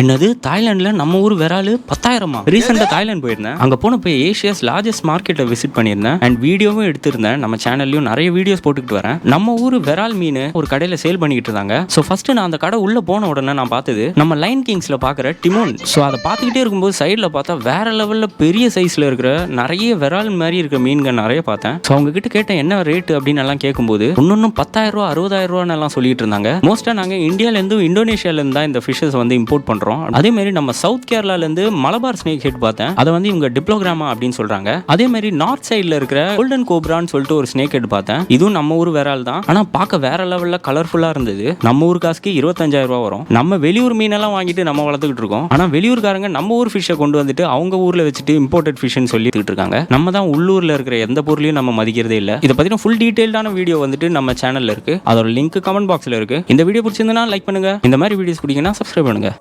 என்னது தாய்லாந்துல நம்ம ஊர் விராலு 10,000? ரீசெண்டா தாய்லாந்து போயிருந்தேன். அங்க போன போய் ஏஷியாஸ் லார்ஜஸ்ட் மார்க்கெட்டை விசிட் பண்ணியிருந்தேன் அண்ட் வீடியோவும் எடுத்திருந்தேன். நம்ம சேனல்லையும் நிறைய வீடியோஸ் போட்டுக்கிட்டு வரேன். நம்ம ஊர் விரால் மீன் ஒரு கடையில சேல் பண்ணிக்கிட்டு இருந்தாங்க. ஸோ ஃபர்ஸ்ட் நான் அந்த கடை உள்ள போன உடனே நான் பார்த்தது நம்ம லைன் கிங்ஸ்ல பாக்குற டிமோன். ஸோ அதை பார்த்துக்கிட்டே இருக்கும்போது சைட்ல பார்த்தா வேற லெவல்ல பெரிய சைஸ்ல இருக்கிற நிறைய விரால் மாதிரி இருக்கிற மீன்கள் நிறைய பார்த்தேன். ஸோ அவங்க கிட்ட கேட்டேன் என்ன ரேட் அப்படின்னு எல்லாம் கேட்கும்போது ஒன்னொன்னும் 10,000 60,000 எல்லாம் சொல்லிட்டு இருந்தாங்க. மோஸ்டா நாங்க இந்தியால இருந்து இந்தோனேஷியால இருந்து தான் இந்த ஃபிஷஸ் வந்து இம்போர்ட் பண்றோம். அதே மாதிரி நம்ம சவுத் கேரளால இருந்து மலபார் ஸ்னேக் ஹெட் பார்த்தேன். அதை வந்து இவங்க டிப்ளோகிராமா அப்படின்னு சொல்றாங்க. அதே மாதிரி நார்த் சைடுல இருக்கிற கோல்டன் கோப்ரான்னு சொல்லிட்டு ஒரு ஸ்னேக் ஹெட் பார்த்தேன். இதுவும் நம்ம ஊர் விரால் தான். ஆனா பார்க்க வேற லெவல்ல கலர்ஃபுல்லா இருந்தது. நம்ம ஊர் காசுக்கு 25,000 ரூபாய் வரும். நம்ம வெளியூர் மீனெல்லாம் வாங்கிட்டு நம்ம வளர்த்துக்கிட்டு இருக்கோம். ஆனா வெளியூர்காரங்க நம்ம ஊர் ஃபிஷ்ஷை கொண்டு வந்துட்டு அவங்க ஊர்ல வச்சுட்டு இம்போர்ட்டட் ஃபிஷ்னு சொல்லிட்டு இருக்காங்க. நம்ம தான் உள்ளூர்ல இருக்கிற எந்த பொருளையும் நம்ம மதிக்கிறதே இல்ல. இதை பத்தின ஃபுல் டீடைல்டான வீடியோ வந்துட்டு நம்ம சேனல்ல இருக்கு. அதோட லிங்க் கமெண்ட் பாக்ஸ்ல இருக்கு. இந்த வீடியோ பிடிச்சிருந்தா லைக் பண்ணுங்க. இந்த மாதிரி வீடியோஸ் பிடிக்குன்னா சப்ஸ்கிரைப் பண்ணுங்க.